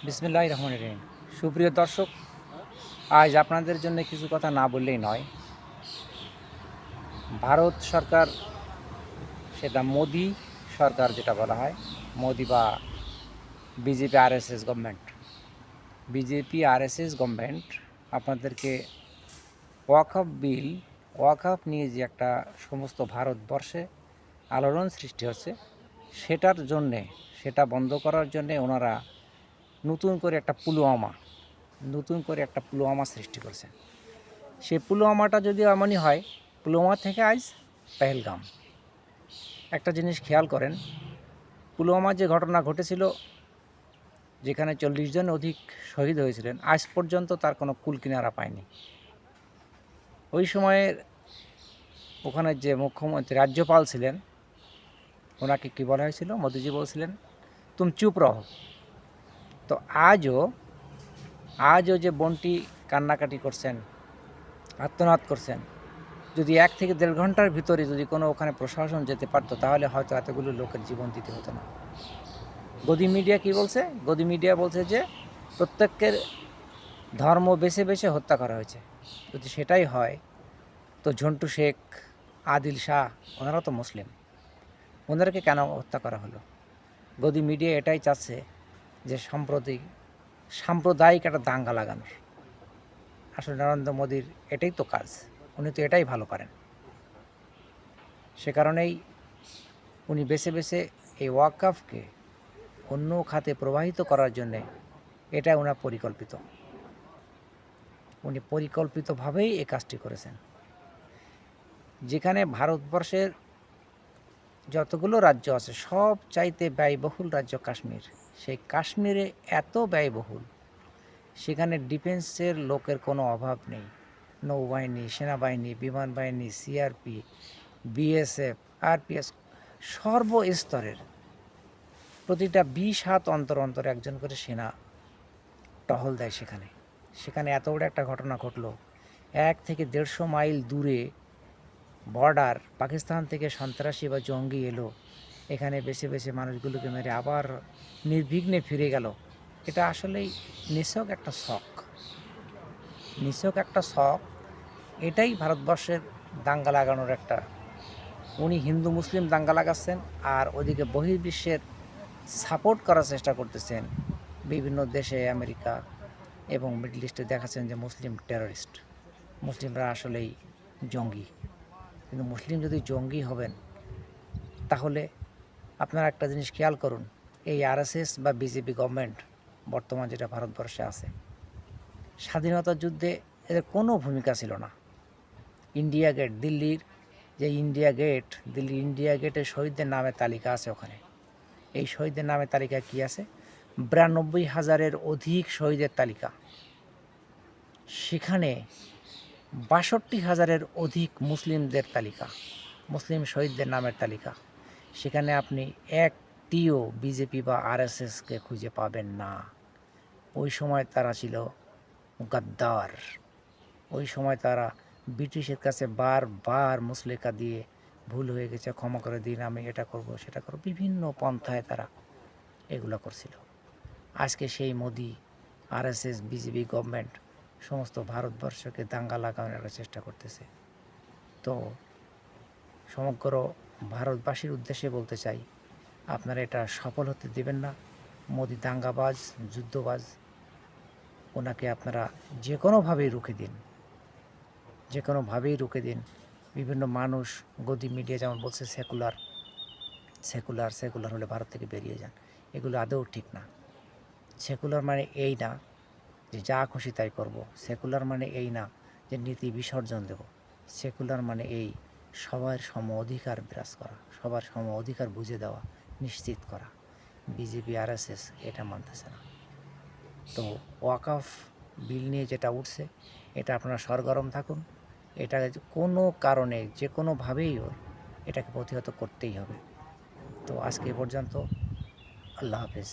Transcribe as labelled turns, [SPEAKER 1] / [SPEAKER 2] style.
[SPEAKER 1] বিসমিল্লাহির রহমানির রহিম। সুপ্রিয় দর্শক, আজ আপনাদের জন্য কিছু কথা না বললেই নয়। ভারত সরকার, সেটা মোদি সরকার যেটা বলা হয়, মোদি বা বিজেপি আরএসএস গভর্নমেন্ট, গভর্নমেন্ট আপনাদেরকে ওয়াকফ নিয়ে যে একটা সমস্ত ভারতবর্ষে আলোড়ন সৃষ্টি হচ্ছে, সেটা বন্ধ করার জন্যে ওনারা নতুন করে একটা পুলওয়ামা সৃষ্টি করছে। সেই পুলওয়ামাটা যদি এমনই হয়, পুলওয়ামা থেকে আজ পেহেলগাম। একটা জিনিস খেয়াল করেন, পুলওয়ামা যে ঘটনা ঘটেছিল, যেখানে 40 জন অধিক শহীদ হয়েছিলেন, আজ পর্যন্ত তার কোনো কুল কিনারা পায়নি। ওই সময়ে ওখানে যে মুখ্যমন্ত্রী, রাজ্যপাল ছিলেন, ওনাকে কী বলা হয়েছিল? মোদিজি বলছিলেন, তুম চুপ রহ। তো আজও যে বোনটি কান্নাকাটি করছেন, আত্মনাদ করছেন, যদি 1 থেকে 1.5 ঘন্টার ভিতরে যদি কোনো ওখানে প্রশাসন যেতে পারতো, তাহলে হয়তো এতগুলো লোকের জীবন দিতে হতো না। গদি মিডিয়া কী বলছে? গদি মিডিয়া বলছে যে প্রত্যেকের ধর্ম বেছে বেছে হত্যা করা হয়েছে। যদি সেটাই হয়, তো ঝন্টু শেখ, আদিল শাহ, ওনারা তো মুসলিম, ওনাদেরকে কেন হত্যা করা হলো? গদি মিডিয়া এটাই চাচ্ছে যে সাম্প্রদায়িক একটা দাঙ্গা লাগানোর। আসলে নরেন্দ্র মোদীর এটাই তো কাজ, উনি তো এটাই ভালো পারেন। সে কারণেই উনি বেছে বেছে এই ওয়াকফকে অন্য খাতে প্রবাহিত করার জন্যে, এটা ওনার উনি পরিকল্পিতভাবেই এই কাজটি করেছেন। যেখানে ভারতবর্ষের যতগুলো রাজ্য আছে, সব চাইতে ব্যয়বহুল রাজ্য কাশ্মীর। সেই কাশ্মীরে এত ব্যয়বহুল, সেখানে ডিফেন্সের লোকের কোনো অভাব নেই। নৌবাহিনী, সেনাবাহিনী, বিমান বাহিনী, সিআরপি, বিএসএফ, আরপিএস, সর্বস্তরের প্রতিটা 20 হাত অন্তর অন্তর একজন করে সেনা টহল দেয়। সেখানে এত বড় একটা ঘটনা ঘটলো, 1 থেকে 150 মাইল দূরে বর্ডার, পাকিস্তান থেকে সন্ত্রাসী বা জঙ্গি এলো, এখানে বেছে বেছে মানুষগুলোকে মেরে আবার নির্বিঘ্নে ফিরে গেল। এটা আসলেই নিছক একটা শখ। এটাই ভারতবর্ষের দাঙ্গা লাগানোর একটা, উনি হিন্দু মুসলিম দাঙ্গা লাগাচ্ছেন, আর ওদিকে বহির্বিশ্বের সাপোর্ট করার চেষ্টা করতেছেন বিভিন্ন দেশে, আমেরিকা এবং মিডল ইস্টে দেখাচ্ছেন যে মুসলিম টেররিস্ট, মুসলিমরা আসলেই জঙ্গি। কিন্তু মুসলিম যদি জঙ্গি হবেন, তাহলে আপনারা একটা জিনিস খেয়াল করুন, এই আরএসএস বা বিজেপি গভর্নমেন্ট বর্তমান যেটা ভারতবর্ষে আছে, স্বাধীনতা যুদ্ধে এদের কোনো ভূমিকা ছিল না। ইন্ডিয়া গেট, দিল্লির ইন্ডিয়া গেটের শহীদদের নামের তালিকা আছে ওখানে। এই শহীদদের নামের তালিকায় কী আছে? 92,000-এর অধিক শহীদের তালিকা। সেখানে 62,000-এর অধিক মুসলিমদের তালিকা, মুসলিম শহীদদের নামের তালিকা। সেখানে আপনি একটিও বিজেপি বা আরএসএসকে খুঁজে পাবেন না। ওই সময় তারা ছিল গাদ্দার। ওই সময় তারা ব্রিটিশের কাছে বারবার মুচলেকা দিয়ে, ভুল হয়ে গেছে, ক্ষমা করে দিন, আমি এটা করব সেটা করব, বিভিন্ন পন্থায় তারা এগুলো করছিল। আজকে সেই মোদি, আরএসএস, বিজেপি গভর্নমেন্ট সমস্ত ভারতবর্ষকে দাঙ্গা লাগানোর একটা চেষ্টা করতেছে। তো সমগ্র ভারতবাসীর উদ্দেশ্যে বলতে চাই, আপনারা এটা সফল হতে দেবেন না। মোদি দাঙ্গাবাজ, যুদ্ধবাজ, ওনাকে আপনারা যে কোনোভাবেই রুখে দিন। বিভিন্ন মানুষ, গদি মিডিয়া যেমন বলছে সেকুলার হলে ভারত থেকে বেরিয়ে যান, এগুলো আদৌ ঠিক না। সেকুলার মানে এই না যে যা খুশি তাই করব। সেকুলার মানে এই না যে নীতি বিসর্জন দেব। সেকুলার মানে এই সবার সম অধিকার বিরাজ করা, সবার সম অধিকার বুঝে দেওয়া, নিশ্চিত করা। বিজেপি আরএসএস এটা মানতেছে না। তো ওয়াকফ বিল নিয়ে যেটা উঠছে, এটা আপনারা সরগরম থাকুন। এটা কোনো কারণে, যে কোনোভাবেই হোক, এটাকে প্রতিহত করতেই হবে। তো আজকে এ পর্যন্ত। আল্লাহ হাফেজ।